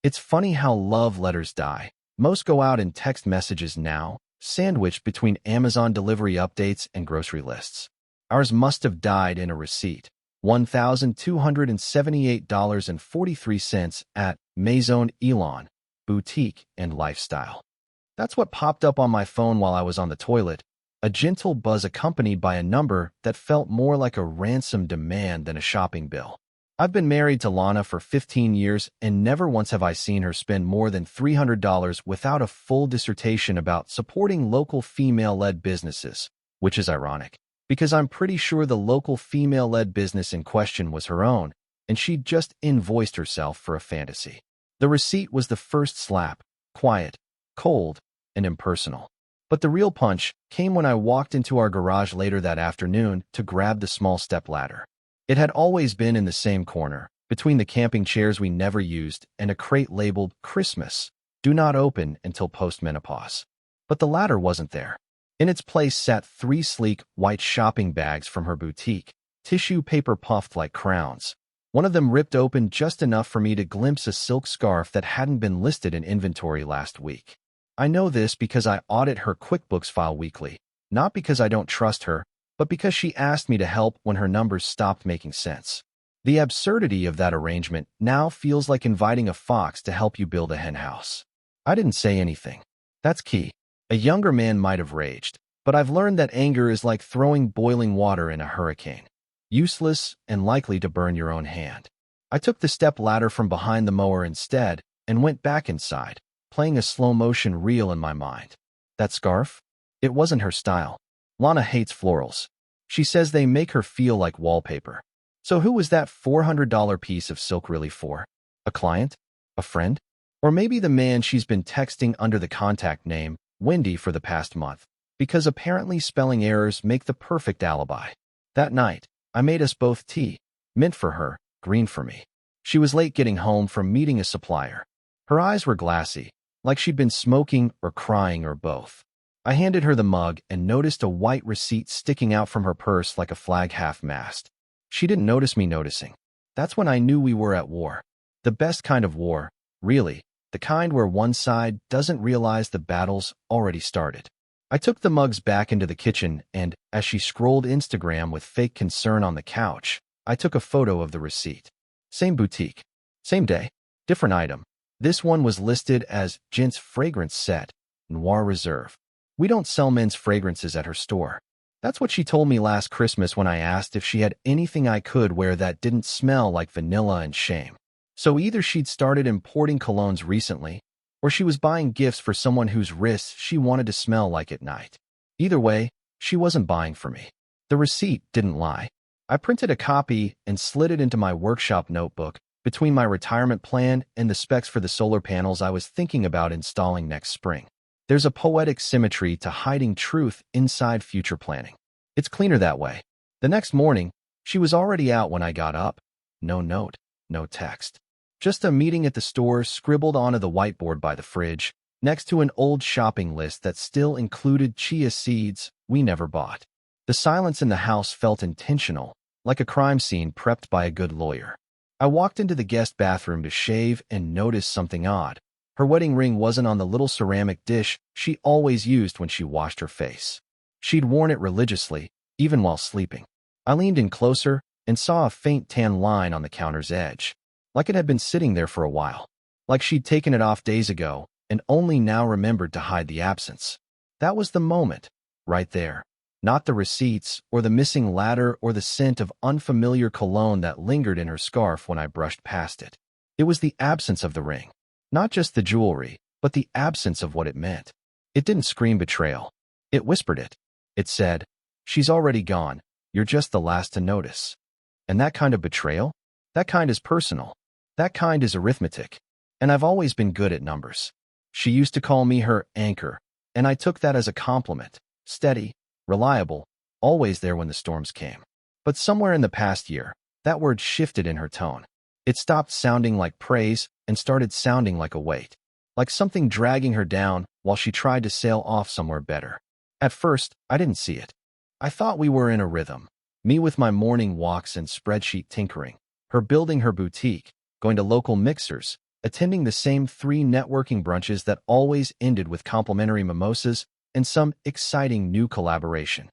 It's funny how love letters die. Most go out in text messages now, sandwiched between Amazon delivery updates and grocery lists. Ours must have died in a receipt. $1,278.43 at Maison Elon, Boutique and Lifestyle. That's what popped up on my phone while I was on the toilet, a gentle buzz accompanied by a number that felt more like a ransom demand than a shopping bill. I've been married to Lana for 15 years, and never once have I seen her spend more than $300 without a full dissertation about supporting local female-led businesses, which is ironic, because I'm pretty sure the local female-led business in question was her own, and she'd just invoiced herself for a fantasy. The receipt was the first slap, quiet, cold, and impersonal. But the real punch came when I walked into our garage later that afternoon to grab the small step ladder. It had always been in the same corner, between the camping chairs we never used and a crate labeled Christmas, do not open until post-menopause. But the ladder wasn't there. In its place sat 3 sleek, white shopping bags from her boutique, tissue paper puffed like crowns. One of them ripped open just enough for me to glimpse a silk scarf that hadn't been listed in inventory last week. I know this because I audit her QuickBooks file weekly, not because I don't trust her, but because she asked me to help when her numbers stopped making sense. The absurdity of that arrangement now feels like inviting a fox to help you build a henhouse. I didn't say anything. That's key. A younger man might have raged, but I've learned that anger is like throwing boiling water in a hurricane. Useless and likely to burn your own hand. I took the step ladder from behind the mower instead and went back inside, playing a slow-motion reel in my mind. That scarf? It wasn't her style. Lana hates florals. She says they make her feel like wallpaper. So who was that $400 piece of silk really for? A client? A friend? Or maybe the man she's been texting under the contact name, Wendy, for the past month, because apparently spelling errors make the perfect alibi. That night, I made us both tea, mint for her, green for me. She was late getting home from meeting a supplier. Her eyes were glassy, like she'd been smoking or crying or both. I handed her the mug and noticed a white receipt sticking out from her purse like a flag half-mast. She didn't notice me noticing. That's when I knew we were at war. The best kind of war, really, the kind where one side doesn't realize the battle's already started. I took the mugs back into the kitchen and, as she scrolled Instagram with fake concern on the couch, I took a photo of the receipt. Same boutique. Same day. Different item. This one was listed as Gents Fragrance Set, Noir Reserve. We don't sell men's fragrances at her store. That's what she told me last Christmas when I asked if she had anything I could wear that didn't smell like vanilla and shame. So either she'd started importing colognes recently, or she was buying gifts for someone whose wrists she wanted to smell like at night. Either way, she wasn't buying for me. The receipt didn't lie. I printed a copy and slid it into my workshop notebook between my retirement plan and the specs for the solar panels I was thinking about installing next spring. There's a poetic symmetry to hiding truth inside future planning. It's cleaner that way. The next morning, she was already out when I got up. No note, no text. Just a meeting at the store scribbled onto the whiteboard by the fridge, next to an old shopping list that still included chia seeds we never bought. The silence in the house felt intentional, like a crime scene prepped by a good lawyer. I walked into the guest bathroom to shave and noticed something odd. Her wedding ring wasn't on the little ceramic dish she always used when she washed her face. She'd worn it religiously, even while sleeping. I leaned in closer and saw a faint tan line on the counter's edge, like it had been sitting there for a while, like she'd taken it off days ago and only now remembered to hide the absence. That was the moment, right there. Not the receipts or the missing ladder or the scent of unfamiliar cologne that lingered in her scarf when I brushed past it. It was the absence of the ring. Not just the jewelry, but the absence of what it meant. It didn't scream betrayal. It whispered it. It said, "She's already gone. You're just the last to notice." And that kind of betrayal? That kind is personal. That kind is arithmetic. And I've always been good at numbers. She used to call me her anchor, and I took that as a compliment. Steady, reliable, always there when the storms came. But somewhere in the past year, that word shifted in her tone. It stopped sounding like praise and started sounding like a weight, like something dragging her down while she tried to sail off somewhere better. At first, I didn't see it. I thought we were in a rhythm, me with my morning walks and spreadsheet tinkering, her building her boutique, going to local mixers, attending the same 3 networking brunches that always ended with complimentary mimosas and some exciting new collaboration.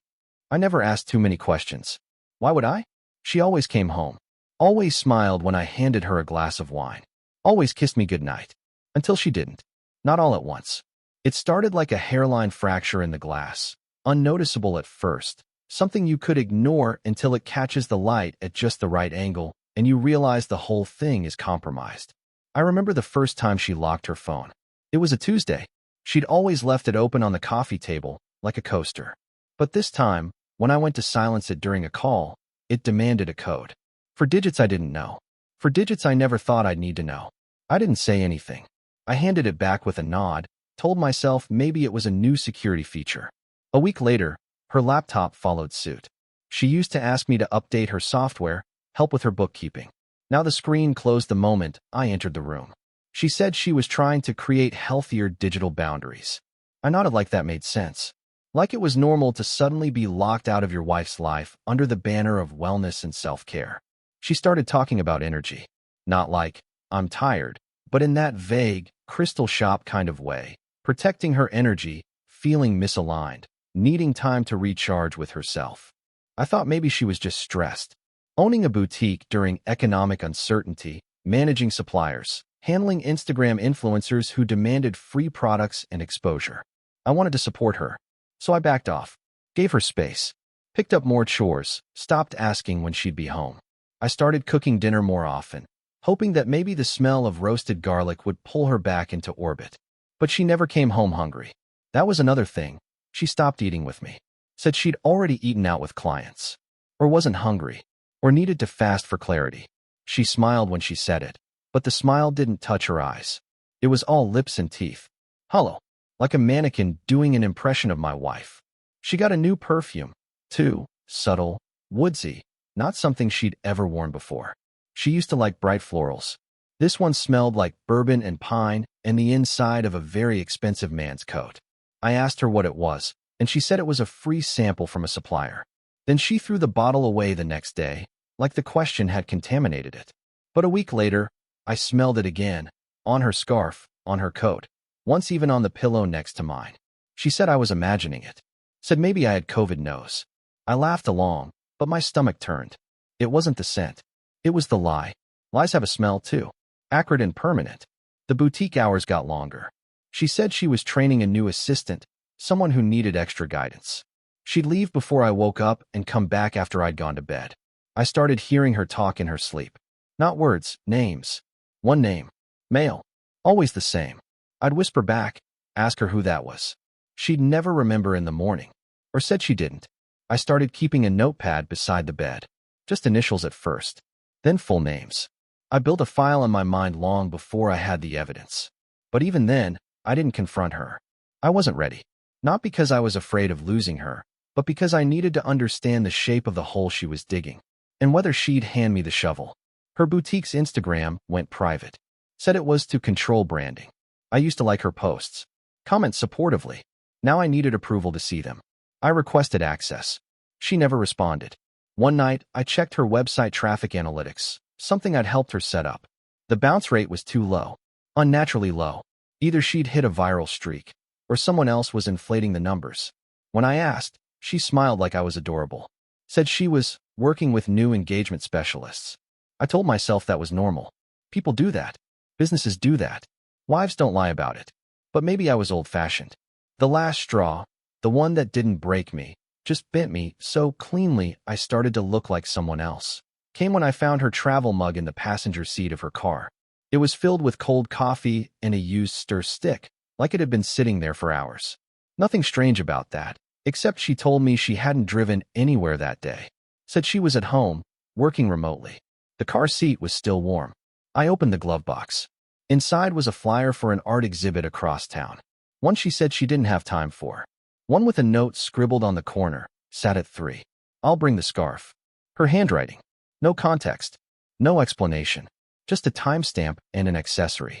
I never asked too many questions. Why would I? She always came home, always smiled when I handed her a glass of wine, always kissed me goodnight. Until she didn't. Not all at once. It started like a hairline fracture in the glass, unnoticeable at first, something you could ignore until it catches the light at just the right angle and you realize the whole thing is compromised. I remember the first time she locked her phone. It was a Tuesday. She'd always left it open on the coffee table, like a coaster. But this time, when I went to silence it during a call, it demanded a code. For digits I didn't know. For digits I never thought I'd need to know. I didn't say anything. I handed it back with a nod, told myself maybe it was a new security feature. A week later, her laptop followed suit. She used to ask me to update her software, help with her bookkeeping. Now the screen closed the moment I entered the room. She said she was trying to create healthier digital boundaries. I nodded like that made sense. Like it was normal to suddenly be locked out of your wife's life under the banner of wellness and self-care. She started talking about energy. Not like, I'm tired, but in that vague, crystal shop kind of way. Protecting her energy, feeling misaligned, needing time to recharge with herself. I thought maybe she was just stressed. Owning a boutique during economic uncertainty, managing suppliers, handling Instagram influencers who demanded free products and exposure. I wanted to support her, so I backed off, gave her space, picked up more chores, stopped asking when she'd be home. I started cooking dinner more often, hoping that maybe the smell of roasted garlic would pull her back into orbit. But she never came home hungry. That was another thing. She stopped eating with me, said she'd already eaten out with clients, or wasn't hungry, or needed to fast for clarity. She smiled when she said it, but the smile didn't touch her eyes. It was all lips and teeth. Hollow, like a mannequin doing an impression of my wife. She got a new perfume, too, subtle, woodsy, not something she'd ever worn before. She used to like bright florals. This one smelled like bourbon and pine and the inside of a very expensive man's coat. I asked her what it was, and she said it was a free sample from a supplier. Then she threw the bottle away the next day, like the question had contaminated it. But a week later, I smelled it again, on her scarf, on her coat, once even on the pillow next to mine. She said I was imagining it. Said maybe I had COVID nose. I laughed along, but my stomach turned. It wasn't the scent. It was the lie. Lies have a smell too. Acrid and permanent. The boutique hours got longer. She said she was training a new assistant, someone who needed extra guidance. She'd leave before I woke up and come back after I'd gone to bed. I started hearing her talk in her sleep. Not words, names. One name. Male. Always the same. I'd whisper back, ask her who that was. She'd never remember in the morning. Or said she didn't. I started keeping a notepad beside the bed. Just initials at first. Then full names. I built a file in my mind long before I had the evidence. But even then, I didn't confront her. I wasn't ready. Not because I was afraid of losing her, but because I needed to understand the shape of the hole she was digging, and whether she'd hand me the shovel. Her boutique's Instagram went private. Said it was to control branding. I used to like her posts. Comment supportively. Now I needed approval to see them. I requested access. She never responded. One night, I checked her website traffic analytics, something I'd helped her set up. The bounce rate was too low. Unnaturally low. Either she'd hit a viral streak, or someone else was inflating the numbers. When I asked, she smiled like I was adorable. Said she was working with new engagement specialists. I told myself that was normal. People do that. Businesses do that. Wives don't lie about it. But maybe I was old-fashioned. The last straw, the one that didn't break me, just bent me so cleanly I started to look like someone else, came when I found her travel mug in the passenger seat of her car. It was filled with cold coffee and a used stir stick, like it had been sitting there for hours. Nothing strange about that, except she told me she hadn't driven anywhere that day. Said she was at home, working remotely. The car seat was still warm. I opened the glove box. Inside was a flyer for an art exhibit across town. One she said she didn't have time for. One with a note scribbled on the corner, sat at 3. I'll bring the scarf. Her handwriting. No context. No explanation. Just a timestamp and an accessory.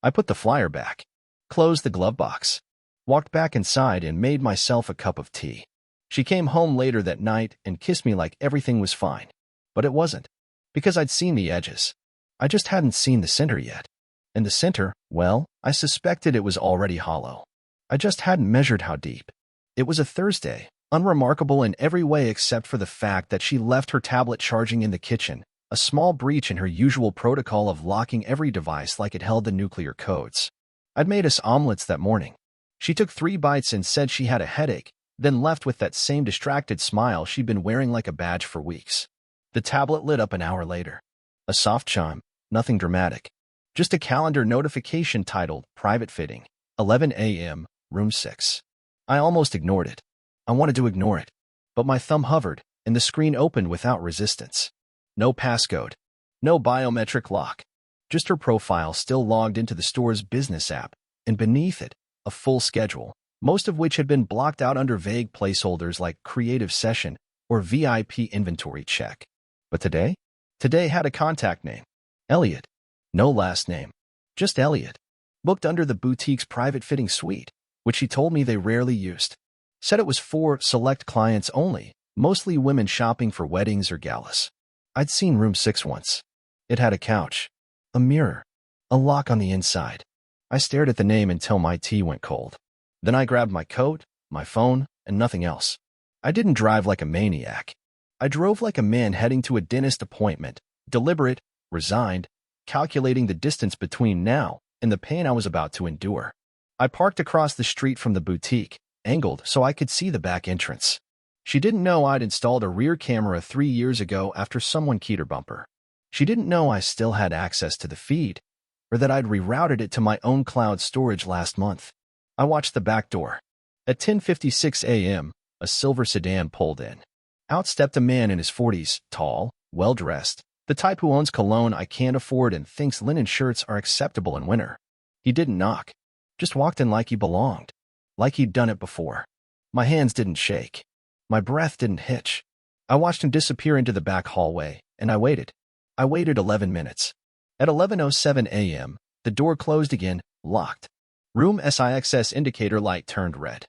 I put the flyer back, closed the glove box, walked back inside and made myself a cup of tea. She came home later that night and kissed me like everything was fine. But it wasn't. Because I'd seen the edges. I just hadn't seen the center yet. And the center, well, I suspected it was already hollow. I just hadn't measured how deep. It was a Thursday, unremarkable in every way except for the fact that she left her tablet charging in the kitchen, a small breach in her usual protocol of locking every device like it held the nuclear codes. I'd made us omelets that morning. She took 3 bites and said she had a headache, then left with that same distracted smile she'd been wearing like a badge for weeks. The tablet lit up an hour later. A soft chime, nothing dramatic. Just a calendar notification titled Private Fitting, 11 a.m., Room 6. I almost ignored it. I wanted to ignore it. But my thumb hovered, and the screen opened without resistance. No passcode. No biometric lock. Just her profile still logged into the store's business app, and beneath it, a full schedule, most of which had been blocked out under vague placeholders like creative session or VIP inventory check. But today? Today had a contact name. Elliot. No last name. Just Elliot. Booked under the boutique's private fitting suite, which she told me they rarely used. Said it was for select clients only, mostly women shopping for weddings or galas. I'd seen room 6 once. It had a couch, a mirror, a lock on the inside. I stared at the name until my tea went cold. Then I grabbed my coat, my phone, and nothing else. I didn't drive like a maniac. I drove like a man heading to a dentist appointment, deliberate, resigned, calculating the distance between now and the pain I was about to endure. I parked across the street from the boutique, angled so I could see the back entrance. She didn't know I'd installed a rear camera 3 years ago after someone keyed her bumper. She didn't know I still had access to the feed, or that I'd rerouted it to my own cloud storage last month. I watched the back door. At 10:56 a.m., a silver sedan pulled in. Out stepped a man in his 40s, tall, well-dressed, the type who owns cologne I can't afford and thinks linen shirts are acceptable in winter. He didn't knock. Just walked in like he belonged. Like he'd done it before. My hands didn't shake. My breath didn't hitch. I watched him disappear into the back hallway, and I waited. I waited 11 minutes. At 11:07 a.m., the door closed again, locked. Room SIX's indicator light turned red.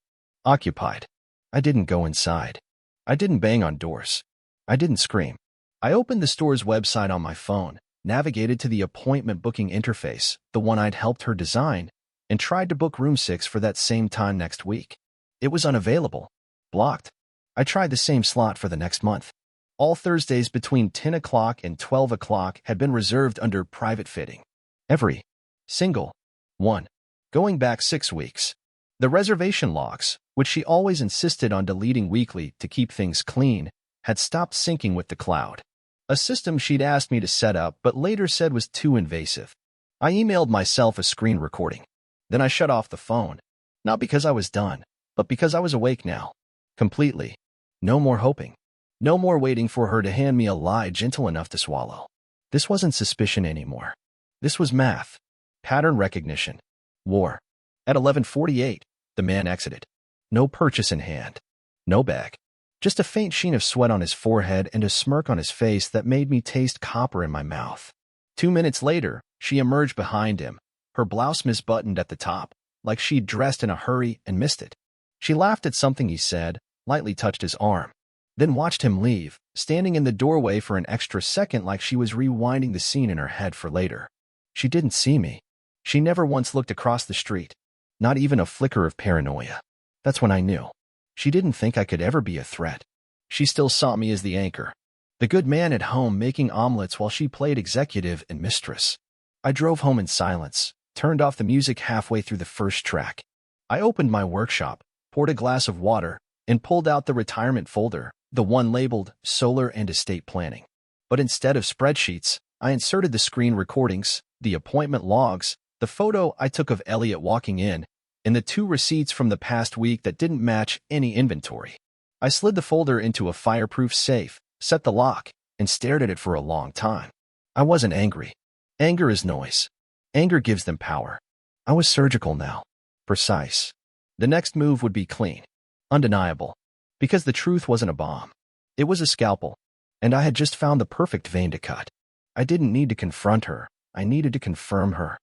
Occupied. I didn't go inside. I didn't bang on doors. I didn't scream. I opened the store's website on my phone, navigated to the appointment booking interface, the one I'd helped her design, and tried to book room 6 for that same time next week. It was unavailable. Blocked. I tried the same slot for the next month. All Thursdays between 10 o'clock and 12 o'clock had been reserved under private fitting. Every single one. Going back 6 weeks. The reservation logs, which she always insisted on deleting weekly to keep things clean, had stopped syncing with the cloud. A system she'd asked me to set up but later said was too invasive. I emailed myself a screen recording. Then I shut off the phone. Not because I was done, but because I was awake now. Completely. No more hoping. No more waiting for her to hand me a lie gentle enough to swallow. This wasn't suspicion anymore. This was math. Pattern recognition. War. At 11:48, the man exited. No purchase in hand. No bag. Just a faint sheen of sweat on his forehead and a smirk on his face that made me taste copper in my mouth. 2 minutes later, she emerged behind him, her blouse misbuttoned at the top, like she'd dressed in a hurry and missed it. She laughed at something he said, lightly touched his arm, then watched him leave, standing in the doorway for an extra second like she was rewinding the scene in her head for later. She didn't see me. She never once looked across the street. Not even a flicker of paranoia. That's when I knew. She didn't think I could ever be a threat. She still saw me as the anchor. The good man at home making omelets while she played executive and mistress. I drove home in silence, turned off the music halfway through the first track. I opened my workshop, poured a glass of water, and pulled out the retirement folder, the one labeled Solar and Estate Planning. But instead of spreadsheets, I inserted the screen recordings, the appointment logs, the photo I took of Elliot walking in, and the 2 receipts from the past week that didn't match any inventory. I slid the folder into a fireproof safe, set the lock, and stared at it for a long time. I wasn't angry. Anger is noise. Anger gives them power. I was surgical now. Precise. The next move would be clean. Undeniable. Because the truth wasn't a bomb. It was a scalpel. And I had just found the perfect vein to cut. I didn't need to confront her. I needed to confirm her.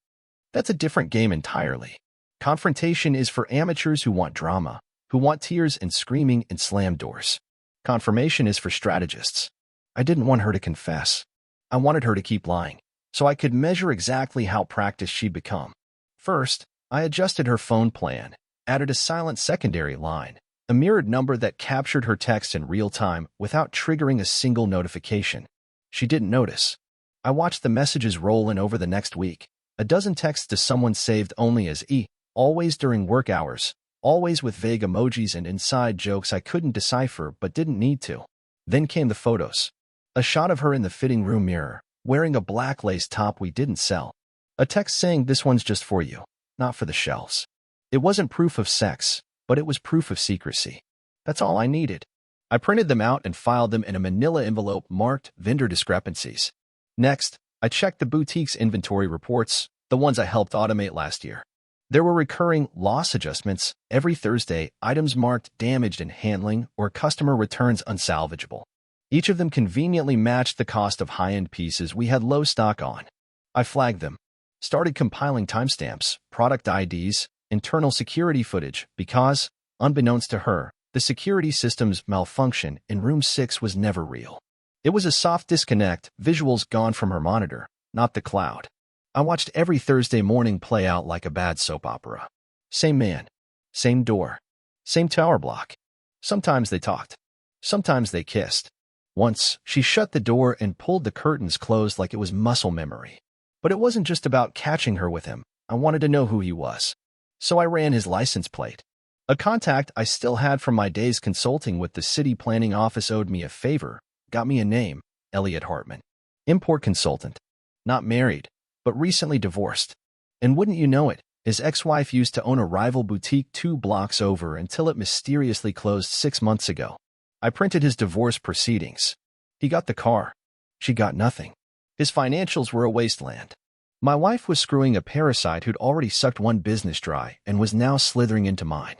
That's a different game entirely. Confrontation is for amateurs who want drama, who want tears and screaming and slam doors. Confirmation is for strategists. I didn't want her to confess. I wanted her to keep lying. so I could measure exactly how practiced she'd become. First, I adjusted her phone plan, added a silent secondary line, a mirrored number that captured her text in real time without triggering a single notification. She didn't notice. I watched the messages roll in over the next week. A dozen texts to someone saved only as E, always during work hours, always with vague emojis and inside jokes I couldn't decipher but didn't need to. Then came the photos. A shot of her in the fitting room mirror, wearing a black lace top we didn't sell. A text saying, "This one's just for you, not for the shelves." It wasn't proof of sex, but it was proof of secrecy. That's all I needed. I printed them out and filed them in a manila envelope marked vendor discrepancies. Next, I checked the boutique's inventory reports, the ones I helped automate last year. There were recurring loss adjustments every Thursday, items marked damaged in handling or customer returns unsalvageable. Each of them conveniently matched the cost of high-end pieces we had low stock on. I flagged them, started compiling timestamps, product IDs, internal security footage because, unbeknownst to her, the security system's malfunction in room 6 was never real. It was a soft disconnect, visuals gone from her monitor, not the cloud. I watched every Thursday morning play out like a bad soap opera. Same man, same door, same tower block. Sometimes they talked. Sometimes they kissed. Once, she shut the door and pulled the curtains closed like it was muscle memory. But it wasn't just about catching her with him. I wanted to know who he was. So I ran his license plate. A contact I still had from my days consulting with the city planning office owed me a favor, got me a name, Elliot Hartman. Import consultant. Not married, but recently divorced. And wouldn't you know it, his ex-wife used to own a rival boutique 2 blocks over until it mysteriously closed 6 months ago. I printed his divorce proceedings. He got the car. She got nothing. His financials were a wasteland. My wife was screwing a parasite who'd already sucked one business dry and was now slithering into mine.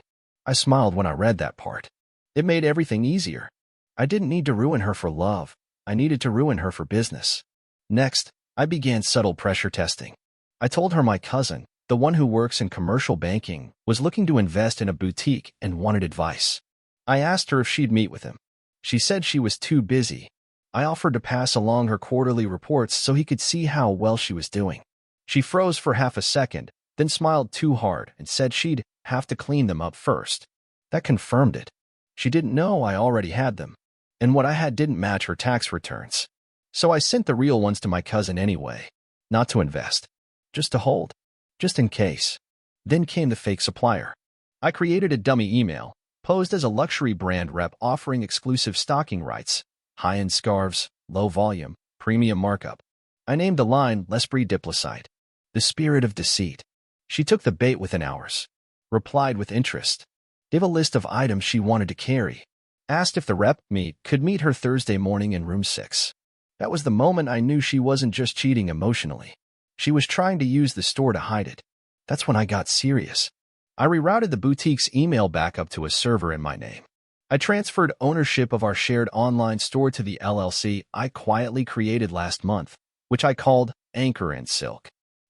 I smiled when I read that part. It made everything easier. I didn't need to ruin her for love. I needed to ruin her for business. Next, I began subtle pressure testing. I told her my cousin, the one who works in commercial banking, was looking to invest in a boutique and wanted advice. I asked her if she'd meet with him. She said she was too busy. I offered to pass along her quarterly reports so he could see how well she was doing. She froze for half a second, then smiled too hard and said she'd have to clean them up first. That confirmed it. She didn't know I already had them, and what I had didn't match her tax returns. So I sent the real ones to my cousin anyway, not to invest, just to hold, just in case. Then came the fake supplier. I created a dummy email, posed as a luxury brand rep offering exclusive stocking rights, high-end scarves, low volume, premium markup. I named the line L'Esprit Diplocyte, the spirit of deceit. She took the bait within hours, replied with interest, gave a list of items she wanted to carry, asked if the rep could meet her Thursday morning in room 6. That was the moment I knew she wasn't just cheating emotionally. She was trying to use the store to hide it. That's when I got serious. I rerouted the boutique's email backup to a server in my name. I transferred ownership of our shared online store to the LLC I quietly created last month, which I called Anchor and Silk.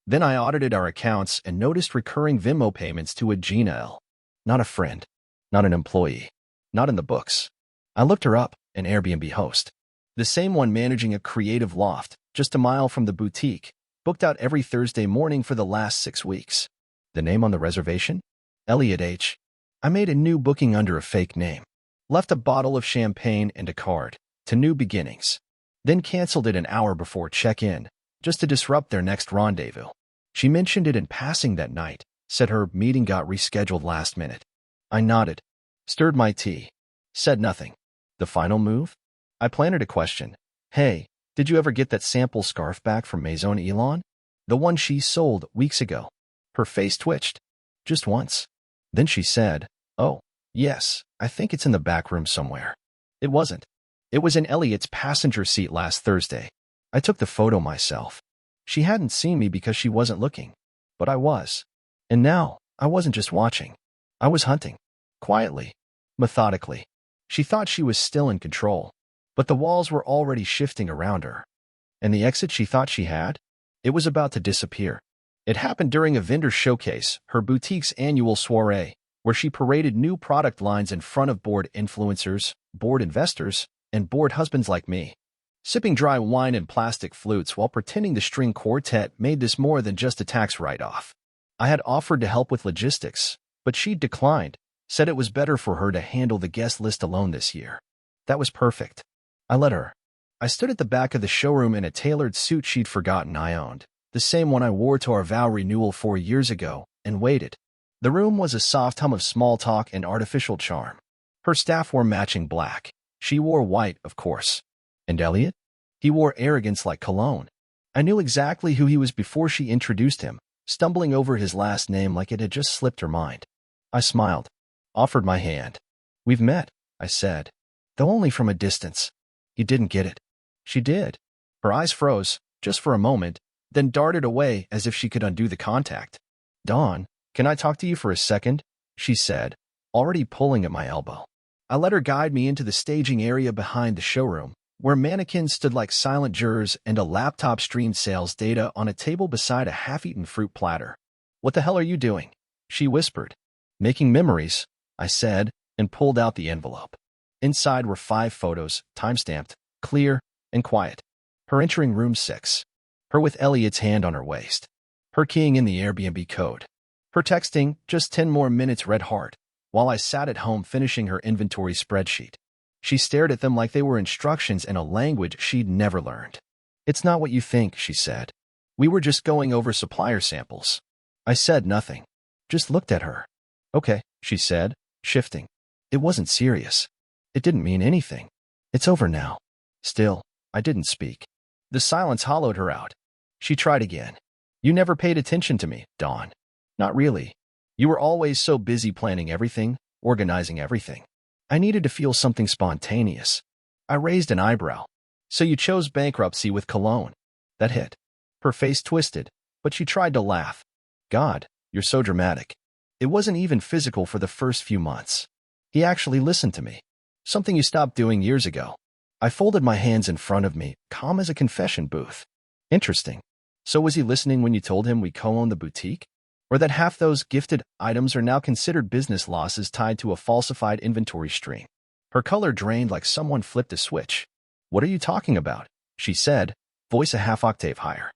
Then I audited our accounts and noticed recurring Venmo payments to a Gina L. Not a friend, not an employee, not in the books. I looked her up, an Airbnb host. The same one managing a creative loft, just a mile from the boutique, booked out every Thursday morning for the last 6 weeks. The name on the reservation? Elliot H. I made a new booking under a fake name, left a bottle of champagne and a card, to New Beginnings, then canceled it an hour before check-in, just to disrupt their next rendezvous. She mentioned it in passing that night, said her meeting got rescheduled last minute. I nodded, stirred my tea, said nothing. The final move? I planted a question. Hey, did you ever get that sample scarf back from Maison Elon? The one she sold weeks ago. Her face twitched. Just once. Then she said, "Oh, yes, I think it's in the back room somewhere." It wasn't. It was in Elliot's passenger seat last Thursday. I took the photo myself. She hadn't seen me because she wasn't looking. But I was. And now, I wasn't just watching. I was hunting. Quietly. Methodically. She thought she was still in control. But the walls were already shifting around her. And the exit she thought she had? It was about to disappear. It happened during a vendor showcase, her boutique's annual soiree, where she paraded new product lines in front of board influencers, board investors, and board husbands like me. sipping dry wine and plastic flutes while pretending the string quartet made this more than just a tax write-off. I had offered to help with logistics, but she declined, said it was better for her to handle the guest list alone this year. That was perfect. I let her. I stood at the back of the showroom in a tailored suit she'd forgotten I owned, the same one I wore to our vow renewal 4 years ago, and waited. The room was a soft hum of small talk and artificial charm. Her staff wore matching black. She wore white, of course. And Elliot? He wore arrogance like cologne. I knew exactly who he was before she introduced him, stumbling over his last name like it had just slipped her mind. I smiled, offered my hand. "We've met," I said, though only from a distance. He didn't get it. She did. Her eyes froze, just for a moment, then darted away as if she could undo the contact. "Dawn, can I talk to you for a second?" she said, already pulling at my elbow. I let her guide me into the staging area behind the showroom, where mannequins stood like silent jurors and a laptop streamed sales data on a table beside a half-eaten fruit platter. "What the hell are you doing?" she whispered. "Making memories," I said, and pulled out the envelope. Inside were 5 photos, time-stamped, clear, and quiet. Her entering room 6. Her with Elliot's hand on her waist. Her keying in the Airbnb code. Her texting, "just 10 more minutes, red heart," while I sat at home finishing her inventory spreadsheet. She stared at them like they were instructions in a language she'd never learned. "It's not what you think," she said. "We were just going over supplier samples." I said nothing. Just looked at her. "Okay," she said, shifting. It wasn't serious. It didn't mean anything. "It's over now." Still, I didn't speak. The silence hollowed her out. She tried again. "You never paid attention to me, Dawn." "Not really. You were always so busy planning everything, organizing everything. I needed to feel something spontaneous." I raised an eyebrow. "So you chose bankruptcy with Cologne." That hit. Her face twisted, but she tried to laugh. "God, you're so dramatic." It wasn't even physical for the first few months. He actually listened to me. Something you stopped doing years ago. I folded my hands in front of me, calm as a confession booth. Interesting. So was he listening when you told him we co-own the boutique? Or that half those gifted items are now considered business losses tied to a falsified inventory stream? Her color drained like someone flipped a switch. "What are you talking about?" she said, voice a half-octave higher.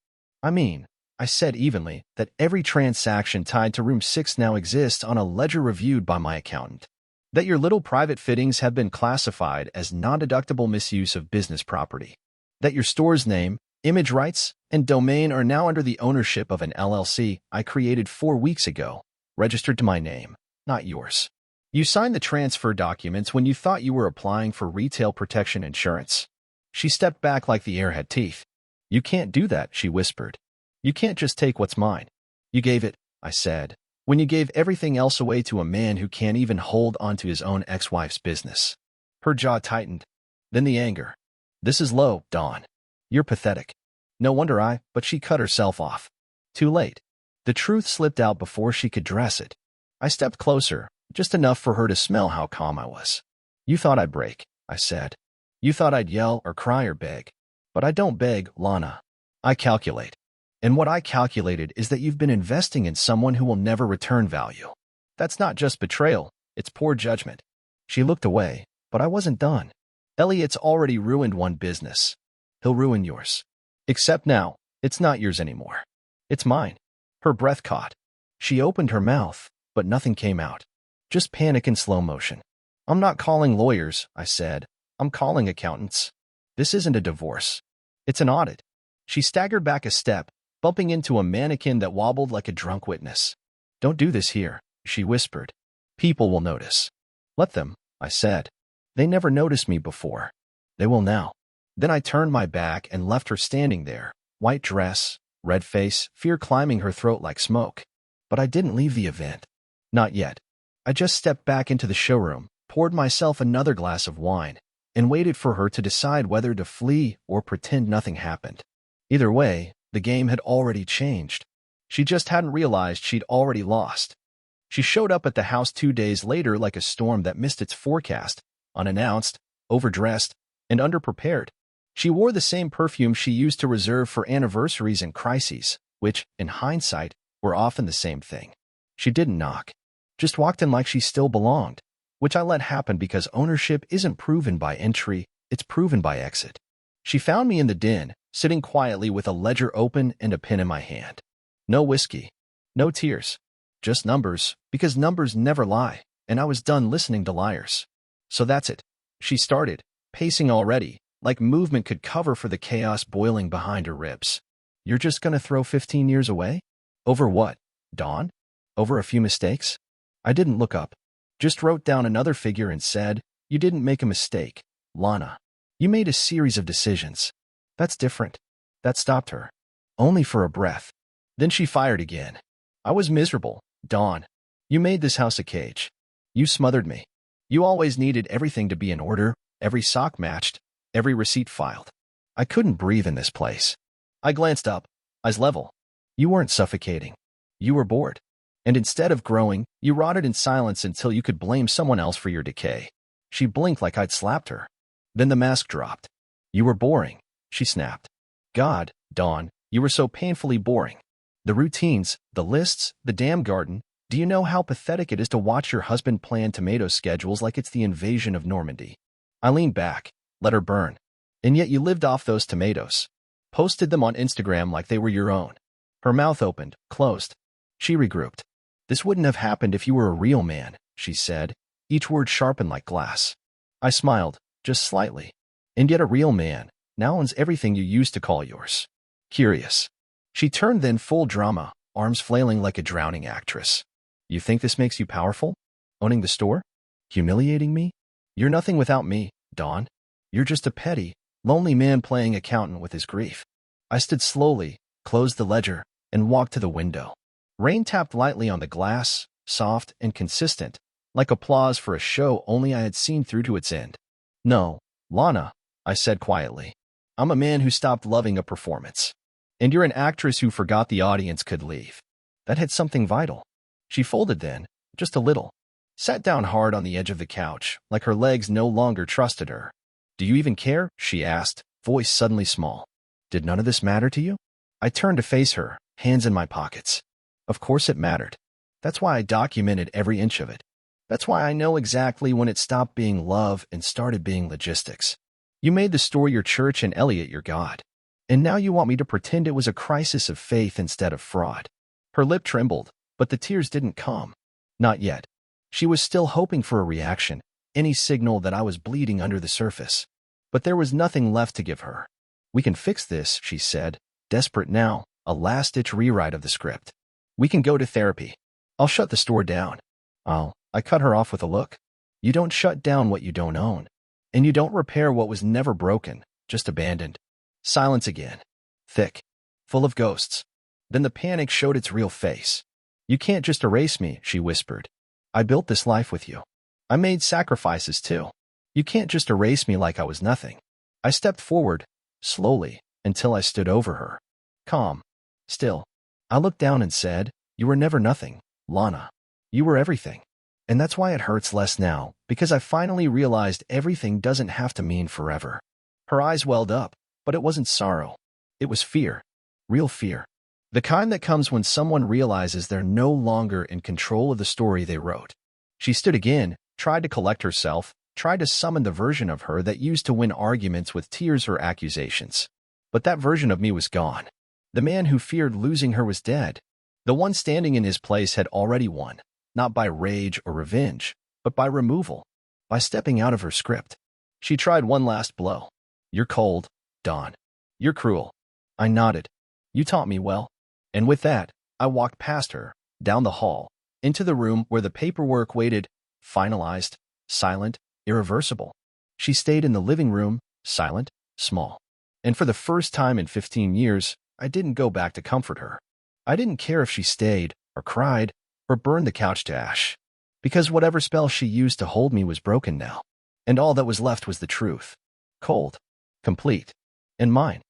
I said evenly, that every transaction tied to room 6 now exists on a ledger reviewed by my accountant. That your little private fittings have been classified as non-deductible misuse of business property. That your store's name, image rights, and domain are now under the ownership of an LLC I created 4 weeks ago, registered to my name, not yours. You signed the transfer documents when you thought you were applying for retail protection insurance. She stepped back like the air had teeth. "You can't do that," she whispered. "You can't just take what's mine." "You gave it," I said, "when you gave everything else away to a man who can't even hold onto his own ex-wife's business." Her jaw tightened. Then the anger. "This is low, Dawn. You're pathetic." No wonder but she cut herself off. Too late. The truth slipped out before she could dress it. I stepped closer, just enough for her to smell how calm I was. "You thought I'd break," I said. "You thought I'd yell or cry or beg. But I don't beg, Lana. I calculate. And what I calculated is that you've been investing in someone who will never return value. That's not just betrayal, it's poor judgment." She looked away, but I wasn't done. "Elliot's already ruined one business. He'll ruin yours. Except now, it's not yours anymore. It's mine." Her breath caught. She opened her mouth, but nothing came out. Just panic in slow motion. "I'm not calling lawyers," I said. "I'm calling accountants. This isn't a divorce. It's an audit." She staggered back a step, bumping into a mannequin that wobbled like a drunk witness. "Don't do this here," she whispered. "People will notice." "Let them," I said. "They never noticed me before. They will now." Then I turned my back and left her standing there, white dress, red face, fear climbing her throat like smoke. But I didn't leave the event. Not yet. I just stepped back into the showroom, poured myself another glass of wine, and waited for her to decide whether to flee or pretend nothing happened. Either way, the game had already changed. She just hadn't realized she'd already lost. She showed up at the house 2 days later like a storm that missed its forecast, unannounced, overdressed, and underprepared. She wore the same perfume she used to reserve for anniversaries and crises, which, in hindsight, were often the same thing. She didn't knock. Just walked in like she still belonged, which I let happen because ownership isn't proven by entry, it's proven by exit. She found me in the den, sitting quietly with a ledger open and a pen in my hand. No whiskey. No tears. Just numbers, because numbers never lie, and I was done listening to liars. So that's it. She started, pacing already, like movement could cover for the chaos boiling behind her ribs. You're just gonna throw 15 years away? Over what, Dawn? Over a few mistakes? I didn't look up. Just wrote down another figure and said, you didn't make a mistake, Lana. You made a series of decisions. That's different. That stopped her. Only for a breath. Then she fired again. I was miserable, Dawn. You made this house a cage. You smothered me. You always needed everything to be in order, every sock matched, every receipt filed. I couldn't breathe in this place. I glanced up, eyes level. You weren't suffocating. You were bored. And instead of growing, you rotted in silence until you could blame someone else for your decay. She blinked like I'd slapped her. Then the mask dropped. You were boring, she snapped. God, Dawn, you were so painfully boring. The routines, the lists, the damn garden. Do you know how pathetic it is to watch your husband plan tomato schedules like it's the invasion of Normandy? I leaned back, let her burn. And yet you lived off those tomatoes. Posted them on Instagram like they were your own. Her mouth opened, closed. She regrouped. This wouldn't have happened if you were a real man, she said, each word sharpened like glass. I smiled, just slightly. And yet a real man now owns everything you used to call yours. Curious. She turned then full drama, arms flailing like a drowning actress. You think this makes you powerful? Owning the store? Humiliating me? You're nothing without me, Dawn. You're just a petty, lonely man playing accountant with his grief. I stood slowly, closed the ledger, and walked to the window. Rain tapped lightly on the glass, soft and consistent, like applause for a show only I had seen through to its end. No, Lana, I said quietly. I'm a man who stopped loving a performance. And you're an actress who forgot the audience could leave. That had something vital. She folded then, just a little. Sat down hard on the edge of the couch, like her legs no longer trusted her. Do you even care? She asked, voice suddenly small. Did none of this matter to you? I turned to face her, hands in my pockets. Of course it mattered. That's why I documented every inch of it. That's why I know exactly when it stopped being love and started being logistics. You made the store your church and Elliot your God. And now you want me to pretend it was a crisis of faith instead of fraud. Her lip trembled, but the tears didn't come. Not yet. She was still hoping for a reaction, any signal that I was bleeding under the surface. But there was nothing left to give her. We can fix this, she said, desperate now, a last-ditch rewrite of the script. We can go to therapy. I'll shut the store down. I cut her off with a look. You don't shut down what you don't own. And you don't repair what was never broken, just abandoned. Silence again. Thick. Full of ghosts. Then the panic showed its real face. You can't just erase me, she whispered. I built this life with you. I made sacrifices too. You can't just erase me like I was nothing. I stepped forward, slowly, until I stood over her. Calm. Still. I looked down and said, you were never nothing, Lana. You were everything. And that's why it hurts less now, because I finally realized everything doesn't have to mean forever. Her eyes welled up, but it wasn't sorrow. It was fear. Real fear. The kind that comes when someone realizes they're no longer in control of the story they wrote. She stood again, tried to collect herself, tried to summon the version of her that used to win arguments with tears or accusations. But that version of me was gone. The man who feared losing her was dead. The one standing in his place had already won, not by rage or revenge, but by removal, by stepping out of her script. She tried one last blow. You're cold, Dawn. You're cruel. I nodded. You taught me well. And with that, I walked past her, down the hall, into the room where the paperwork waited, finalized, silent, irreversible. She stayed in the living room, silent, small. And for the first time in 15 years, I didn't go back to comfort her. I didn't care if she stayed, or cried, or burned the couch to ash. Because whatever spell she used to hold me was broken now. And all that was left was the truth. Cold. Complete. And mine.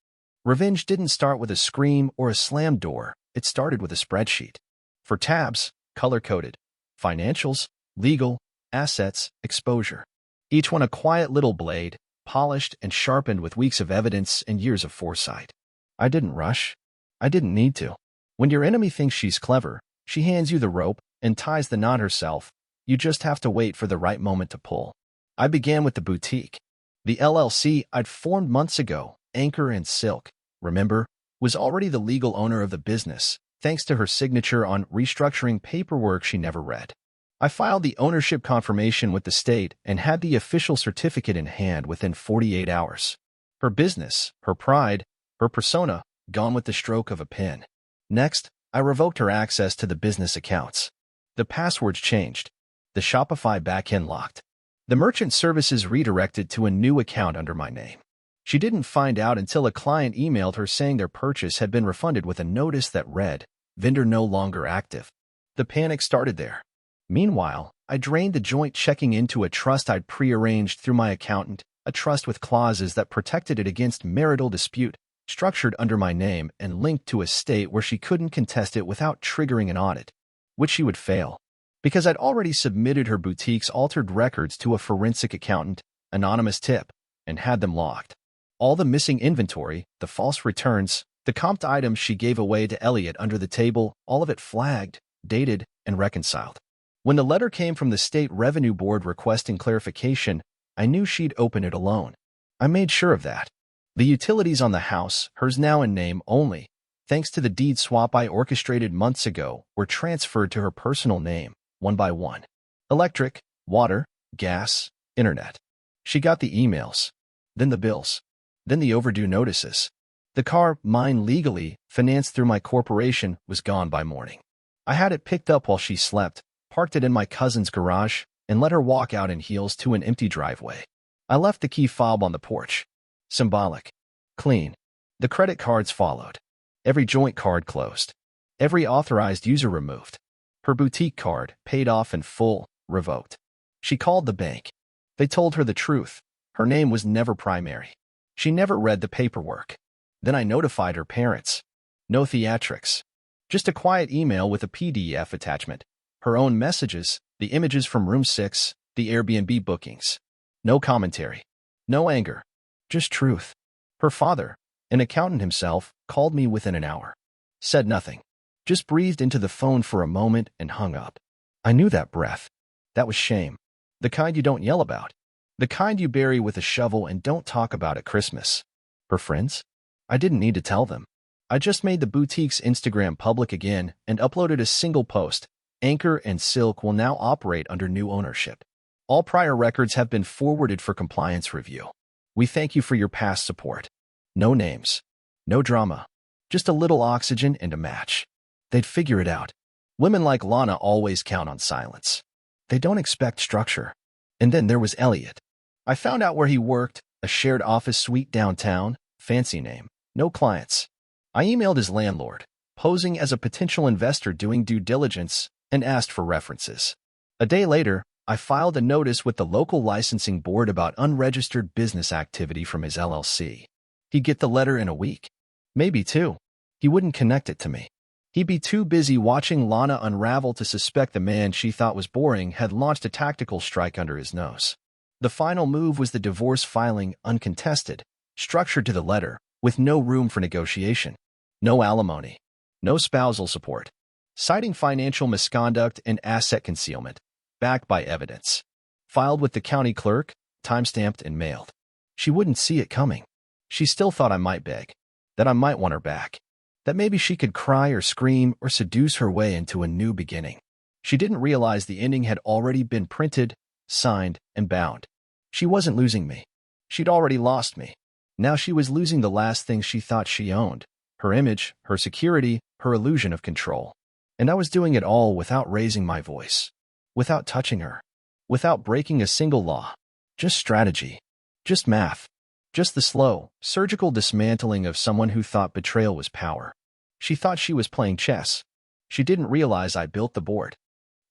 Revenge didn't start with a scream or a slammed door. It started with a spreadsheet. For tabs, color-coded. Financials, legal, assets, exposure. Each one a quiet little blade, polished and sharpened with weeks of evidence and years of foresight. I didn't rush. I didn't need to. When your enemy thinks she's clever, she hands you the rope and ties the knot herself. You just have to wait for the right moment to pull. I began with the boutique. The LLC I'd formed months ago, Anchor and Silk, remember, was already the legal owner of the business, thanks to her signature on restructuring paperwork she never read. I filed the ownership confirmation with the state and had the official certificate in hand within 48 hours. Her business, her pride, her persona, gone with the stroke of a pen. Next, I revoked her access to the business accounts. The passwords changed. The Shopify backend locked. The merchant services redirected to a new account under my name. She didn't find out until a client emailed her saying their purchase had been refunded with a notice that read, "Vendor no longer active." The panic started there. Meanwhile, I drained the joint checking into a trust I'd prearranged through my accountant, a trust with clauses that protected it against marital dispute, structured under my name and linked to a state where she couldn't contest it without triggering an audit, which she would fail. Because I'd already submitted her boutique's altered records to a forensic accountant, anonymous tip, and had them locked. All the missing inventory, the false returns, the comped items she gave away to Elliot under the table, all of it flagged, dated, and reconciled. When the letter came from the State Revenue Board requesting clarification, I knew she'd open it alone. I made sure of that. The utilities on the house, hers now in name only, thanks to the deed swap I orchestrated months ago, were transferred to her personal name, one by one. Electric, water, gas, internet. She got the emails, then the bills, then the overdue notices. The car, mine legally, financed through my corporation, was gone by morning. I had it picked up while she slept, parked it in my cousin's garage, and let her walk out in heels to an empty driveway. I left the key fob on the porch. Symbolic. Clean. The credit cards followed. Every joint card closed. Every authorized user removed. Her boutique card, paid off in full, revoked. She called the bank. They told her the truth. Her name was never primary. She never read the paperwork. Then I notified her parents. No theatrics. Just a quiet email with a PDF attachment. Her own messages, the images from room 6, the Airbnb bookings. No commentary. No anger. Just truth. Her father, an accountant himself, called me within an hour. Said nothing. Just breathed into the phone for a moment and hung up. I knew that breath. That was shame. The kind you don't yell about. The kind you bury with a shovel and don't talk about at Christmas. Her friends? I didn't need to tell them. I just made the boutique's Instagram public again and uploaded a single post. Anchor and Silk will now operate under new ownership. All prior records have been forwarded for compliance review. We thank you for your past support. No names. No drama. Just a little oxygen and a match. They'd figure it out. Women like Lana always count on silence. They don't expect structure. And then there was Elliot. I found out where he worked, a shared office suite downtown, fancy name, no clients. I emailed his landlord, posing as a potential investor doing due diligence, and asked for references. A day later, I filed a notice with the local licensing board about unregistered business activity from his LLC. He'd get the letter in a week. Maybe two. He wouldn't connect it to me. He'd be too busy watching Lana unravel to suspect the man she thought was boring had launched a tactical strike under his nose. The final move was the divorce filing, uncontested, structured to the letter, with no room for negotiation. No alimony. No spousal support. Citing financial misconduct and asset concealment, backed by evidence. Filed with the county clerk, timestamped and mailed. She wouldn't see it coming. She still thought I might beg, that I might want her back, that maybe she could cry or scream or seduce her way into a new beginning. She didn't realize the ending had already been printed, signed, and bound. She wasn't losing me. She'd already lost me. Now she was losing the last thing she thought she owned, her image, her security, her illusion of control. And I was doing it all without raising my voice, without touching her, without breaking a single law. Just strategy. Just math. Just the slow, surgical dismantling of someone who thought betrayal was power. She thought she was playing chess. She didn't realize I built the board.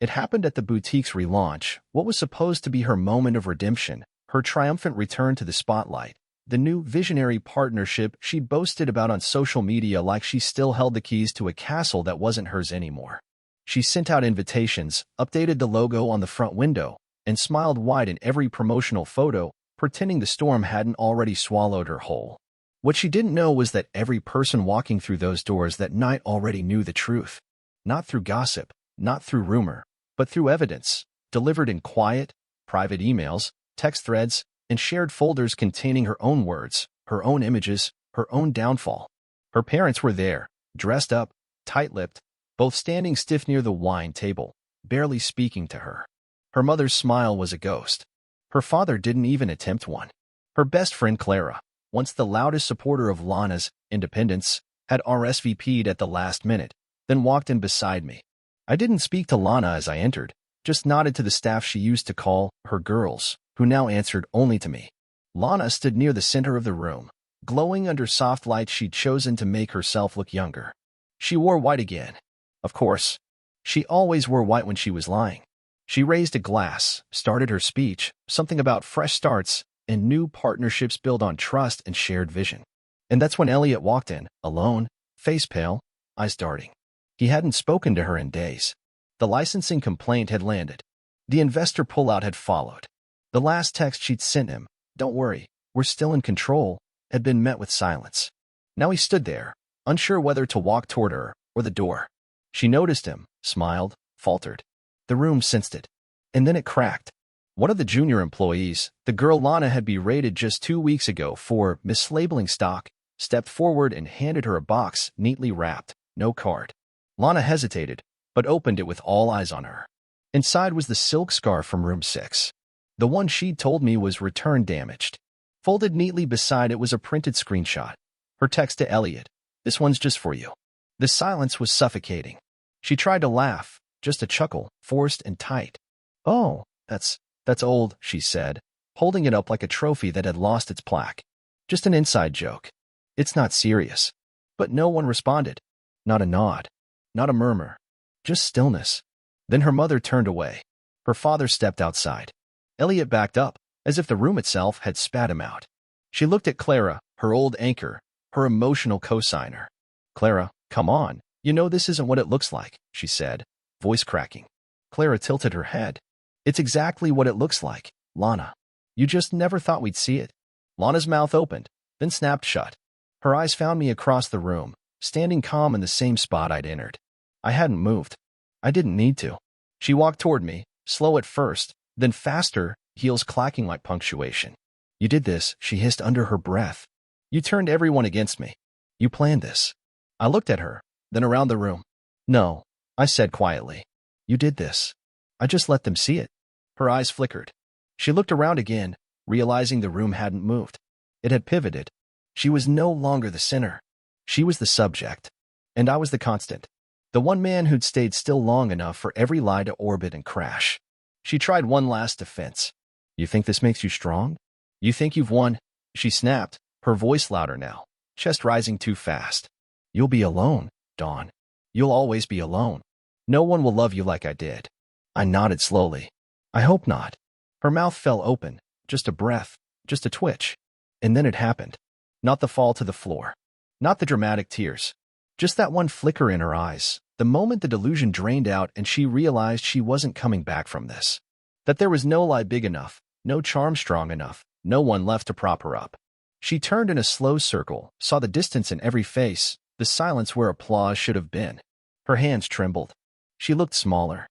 It happened at the boutique's relaunch, what was supposed to be her moment of redemption, her triumphant return to the spotlight, the new visionary partnership she boasted about on social media like she still held the keys to a castle that wasn't hers anymore. She sent out invitations, updated the logo on the front window, and smiled wide in every promotional photo, pretending the storm hadn't already swallowed her whole. What she didn't know was that every person walking through those doors that night already knew the truth. Not through gossip, not through rumor, but through evidence, delivered in quiet, private emails, text threads, and shared folders containing her own words, her own images, her own downfall. Her parents were there, dressed up, tight-lipped, both standing stiff near the wine table, barely speaking to her. Her mother's smile was a ghost. Her father didn't even attempt one. Her best friend Clara, once the loudest supporter of Lana's independence, had RSVP'd at the last minute, then walked in beside me. I didn't speak to Lana as I entered, just nodded to the staff she used to call her girls, who now answered only to me. Lana stood near the center of the room, glowing under soft lights she'd chosen to make herself look younger. She wore white again. Of course. She always wore white when she was lying. She raised a glass, started her speech, something about fresh starts and new partnerships built on trust and shared vision. And that's when Elliot walked in, alone, face pale, eyes darting. He hadn't spoken to her in days. The licensing complaint had landed. The investor pullout had followed. The last text she'd sent him, "Don't worry, we're still in control," had been met with silence. Now he stood there, unsure whether to walk toward her or the door. She noticed him, smiled, faltered. The room sensed it. And then it cracked. One of the junior employees, the girl Lana had berated just 2 weeks ago for mislabeling stock, stepped forward and handed her a box neatly wrapped, no card. Lana hesitated, but opened it with all eyes on her. Inside was the silk scarf from room 6. The one she'd told me was return damaged. Folded neatly beside it was a printed screenshot. Her text to Elliot, "This one's just for you." The silence was suffocating. She tried to laugh, just a chuckle, forced and tight. "Oh, that's old," she said, holding it up like a trophy that had lost its plaque. "Just an inside joke. It's not serious." But no one responded. Not a nod. Not a murmur. Just stillness. Then her mother turned away. Her father stepped outside. Elliot backed up, as if the room itself had spat him out. She looked at Clara, her old anchor, her emotional co-signer. "Clara, come on. You know this isn't what it looks like," she said, voice cracking. Clara tilted her head. "It's exactly what it looks like, Lana. You just never thought we'd see it." Lana's mouth opened, then snapped shut. Her eyes found me across the room, standing calm in the same spot I'd entered. I hadn't moved. I didn't need to. She walked toward me, slow at first, then faster, heels clacking like punctuation. "You did this," she hissed under her breath. "You turned everyone against me. You planned this." I looked at her, then around the room. "No," I said quietly. "You did this. I just let them see it." Her eyes flickered. She looked around again, realizing the room hadn't moved. It had pivoted. She was no longer the center. She was the subject. And I was the constant. The one man who'd stayed still long enough for every lie to orbit and crash. She tried one last defense. "You think this makes you strong? You think you've won?" She snapped, her voice louder now, chest rising too fast. "You'll be alone, Dawn. You'll always be alone. No one will love you like I did." I nodded slowly. "I hope not." Her mouth fell open, just a breath, just a twitch. And then it happened. Not the fall to the floor. Not the dramatic tears. Just that one flicker in her eyes, the moment the delusion drained out and she realized she wasn't coming back from this. That there was no lie big enough, no charm strong enough, no one left to prop her up. She turned in a slow circle, saw the distance in every face, the silence where applause should have been. Her hands trembled. She looked smaller,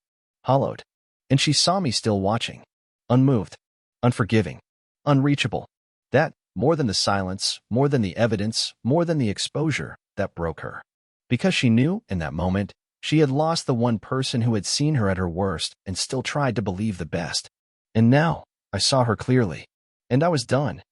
hollowed, and she saw me still watching. Unmoved, unforgiving, unreachable. That, more than the silence, more than the evidence, more than the exposure, that broke her. Because she knew, in that moment, she had lost the one person who had seen her at her worst and still tried to believe the best. And now, I saw her clearly. And I was done.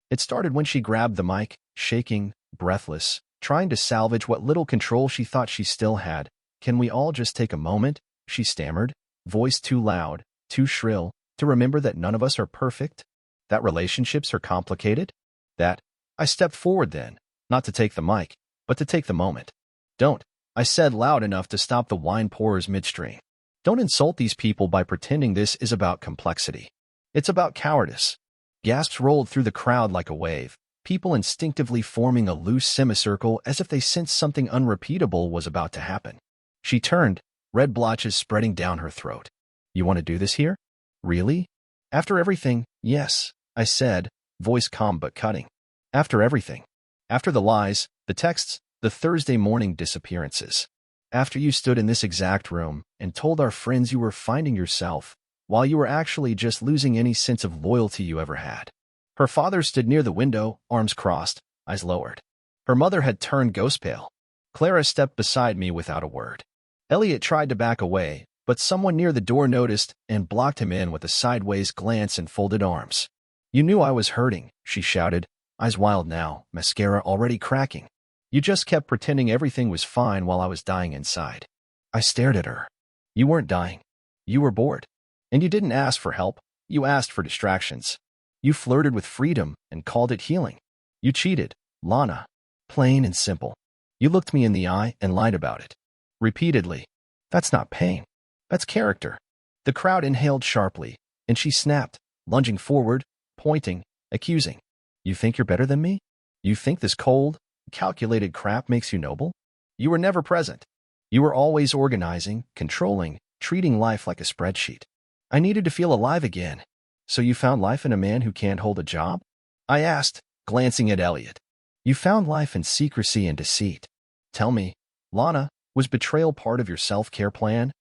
It started when she grabbed the mic, shaking, breathless, trying to salvage what little control she thought she still had. "Can we all just take a moment?" she stammered, voice too loud, too shrill, to remember that none of us are perfect, that relationships are complicated, that... I stepped forward then, not to take the mic, but to take the moment. "Don't," I said loud enough to stop the wine pourers midstream. "Don't insult these people by pretending this is about complexity. It's about cowardice." Gasps rolled through the crowd like a wave, people instinctively forming a loose semicircle as if they sensed something unrepeatable was about to happen. She turned, red blotches spreading down her throat. "You want to do this here? Really?" "After everything, yes," I said, voice calm but cutting. "After everything. After the lies, the texts, the Thursday morning disappearances. After you stood in this exact room and told our friends you were finding yourself, while you were actually just losing any sense of loyalty you ever had." Her father stood near the window, arms crossed, eyes lowered. Her mother had turned ghost pale. Clara stepped beside me without a word. Elliot tried to back away, but someone near the door noticed and blocked him in with a sideways glance and folded arms. "You knew I was hurting," she shouted, eyes wild now, mascara already cracking. "You just kept pretending everything was fine while I was dying inside." I stared at her. "You weren't dying. You were bored. And you didn't ask for help. You asked for distractions. You flirted with freedom and called it healing. You cheated, Lana. Plain and simple. You looked me in the eye and lied about it. Repeatedly. That's not pain. That's character." The crowd inhaled sharply, and she snapped, lunging forward, pointing, accusing. "You think you're better than me? You think this cold, calculated crap makes you noble? You were never present. You were always organizing, controlling, treating life like a spreadsheet. I needed to feel alive again. So you found life in a man who can't hold a job?" I asked, glancing at Elliot. "You found life in secrecy and deceit. Tell me, Lana, was betrayal part of your self-care plan?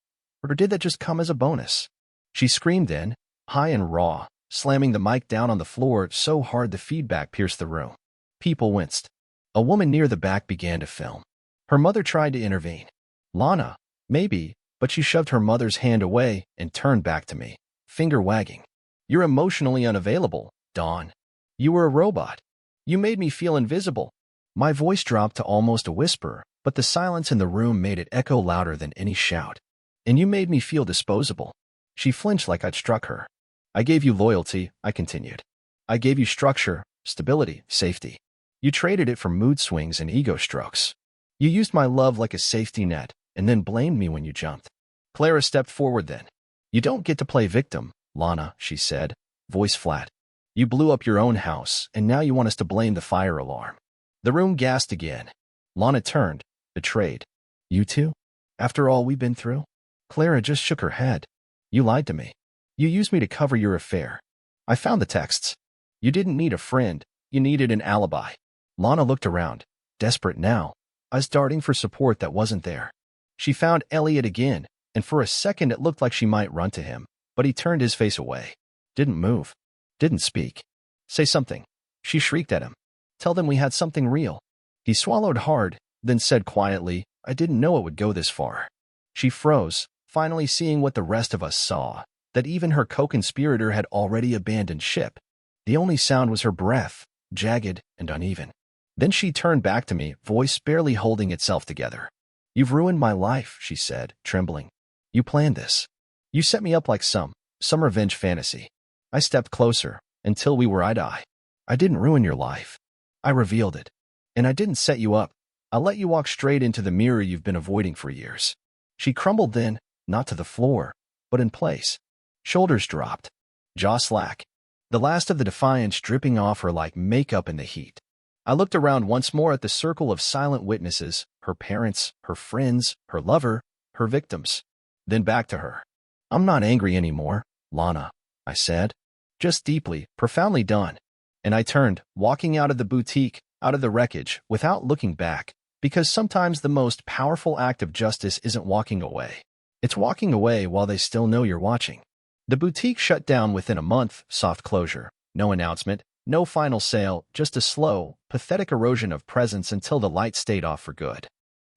Or did that just come as a bonus?" She screamed then, high and raw, slamming the mic down on the floor so hard the feedback pierced the room. People winced. A woman near the back began to film. Her mother tried to intervene. "Lana, maybe," but she shoved her mother's hand away and turned back to me, finger wagging. "You're emotionally unavailable, Dawn. You were a robot. You made me feel invisible." My voice dropped to almost a whisper, but the silence in the room made it echo louder than any shout. "And you made me feel disposable." She flinched like I'd struck her. "I gave you loyalty," I continued. "I gave you structure, stability, safety. You traded it for mood swings and ego strokes. You used my love like a safety net, and then blamed me when you jumped." Clara stepped forward then. "You don't get to play victim, Lana," she said, voice flat. "You blew up your own house, and now you want us to blame the fire alarm." The room gasped again. Lana turned, betrayed. "You too? After all we've been through?" Clara just shook her head. "You lied to me. You used me to cover your affair. I found the texts. You didn't need a friend. You needed an alibi." Lana looked around, desperate now, eyes darting for support that wasn't there. She found Elliot again, and for a second it looked like she might run to him, but he turned his face away. Didn't move. Didn't speak. "Say something," she shrieked at him. "Tell them we had something real." He swallowed hard, then said quietly, "I didn't know it would go this far." She froze, finally seeing what the rest of us saw, that even her co-conspirator had already abandoned ship. The only sound was her breath, jagged and uneven. Then she turned back to me, voice barely holding itself together. "You've ruined my life," she said, trembling. "You planned this. You set me up like some revenge fantasy." I stepped closer, until we were eye to eye. "I didn't ruin your life. I revealed it. And I didn't set you up. I let you walk straight into the mirror you've been avoiding for years." She crumbled then, not to the floor, but in place. Shoulders dropped. Jaw slack. The last of the defiance dripping off her like makeup in the heat. I looked around once more at the circle of silent witnesses, her parents, her friends, her lover, her victims. Then back to her. "I'm not angry anymore, Lana," I said. "Just deeply, profoundly done." And I turned, walking out of the boutique, out of the wreckage, without looking back, because sometimes the most powerful act of justice isn't walking away. It's walking away while they still know you're watching. The boutique shut down within a month, soft closure, no announcement, no final sale, just a slow, pathetic erosion of presence until the light stayed off for good.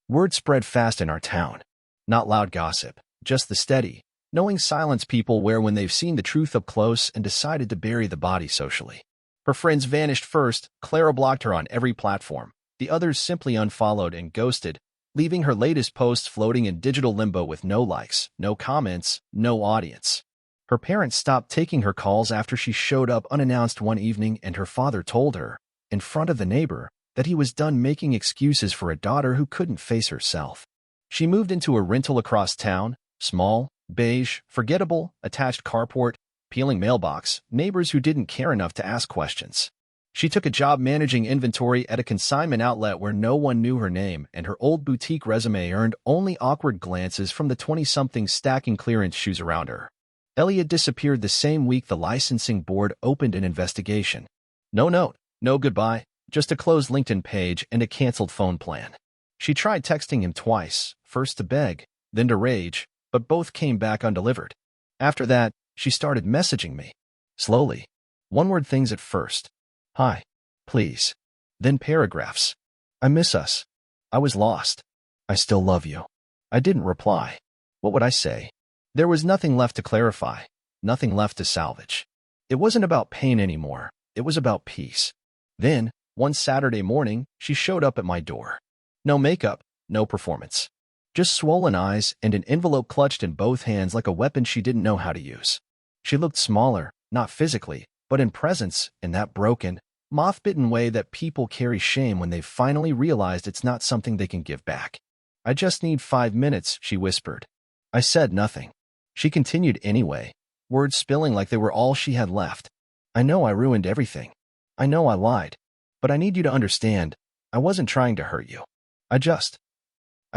Word spread fast in our town. Not loud gossip, just the steady, knowing silence people wear when they've seen the truth up close and decided to bury the body socially. Her friends vanished first. Clara blocked her on every platform. The others simply unfollowed and ghosted, leaving her latest posts floating in digital limbo with no likes, no comments, no audience. Her parents stopped taking her calls after she showed up unannounced one evening, and her father told her, in front of the neighbor, that he was done making excuses for a daughter who couldn't face herself. She moved into a rental across town, small, beige, forgettable, attached carport, peeling mailbox, neighbors who didn't care enough to ask questions. She took a job managing inventory at a consignment outlet where no one knew her name, and her old boutique resume earned only awkward glances from the 20-somethings stacking clearance shoes around her. Elliot disappeared the same week the licensing board opened an investigation. No note, no goodbye, just a closed LinkedIn page and a canceled phone plan. She tried texting him twice, first to beg, then to rage, but both came back undelivered. After that, she started messaging me. Slowly. One-word things at first. "Hi. Please." Then paragraphs. I miss us. I was lost. I still love you. I didn't reply. What would I say? There was nothing left to clarify, nothing left to salvage. It wasn't about pain anymore. It was about peace. Then, one Saturday morning, she showed up at my door. No makeup, no performance. Just swollen eyes and an envelope clutched in both hands like a weapon she didn't know how to use. She looked smaller, not physically, but in presence, in that broken, moth-bitten way that people carry shame when they've finally realized it's not something they can give back. I just need 5 minutes, she whispered. I said nothing. She continued anyway, words spilling like they were all she had left. I know I ruined everything. I know I lied. But I need you to understand, I wasn't trying to hurt you. I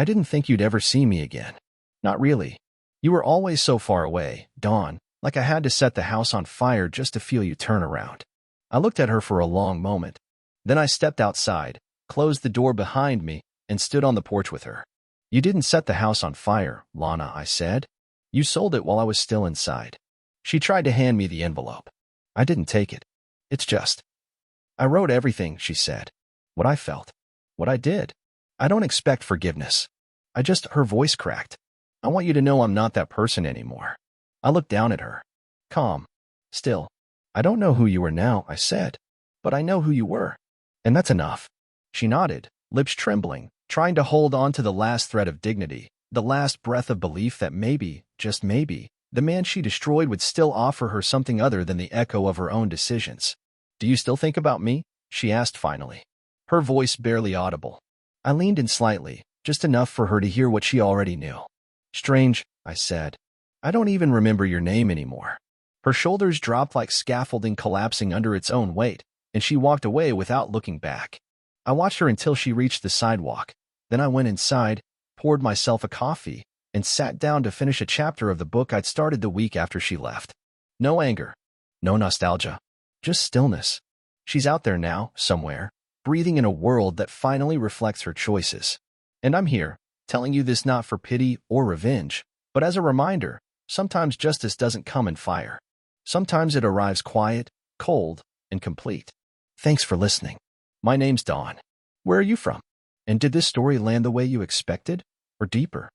didn't think you'd ever see me again. Not really. You were always so far away, Dawn, like I had to set the house on fire just to feel you turn around. I looked at her for a long moment. Then I stepped outside, closed the door behind me, and stood on the porch with her. You didn't set the house on fire, Lana, I said. You sold it while I was still inside. She tried to hand me the envelope. I didn't take it. It's just. I wrote everything, she said. What I felt. What I did. I don't expect forgiveness. Her voice cracked. I want you to know I'm not that person anymore. I looked down at her. Calm. Still. I don't know who you are now, I said. But I know who you were. And that's enough. She nodded, lips trembling, trying to hold on to the last thread of dignity, the last breath of belief that maybe, just maybe, the man she destroyed would still offer her something other than the echo of her own decisions. Do you still think about me? She asked finally. Her voice barely audible. I leaned in slightly, just enough for her to hear what she already knew. Strange, I said. I don't even remember your name anymore. Her shoulders dropped like scaffolding collapsing under its own weight, and she walked away without looking back. I watched her until she reached the sidewalk. Then I went inside, poured myself a coffee, and sat down to finish a chapter of the book I'd started the week after she left. No anger. No nostalgia. Just stillness. She's out there now, somewhere, breathing in a world that finally reflects her choices. And I'm here, telling you this not for pity or revenge, but as a reminder, sometimes justice doesn't come in fire. Sometimes it arrives quiet, cold, and complete. Thanks for listening. My name's Dawn. Where are you from? And did this story land the way you expected, or deeper?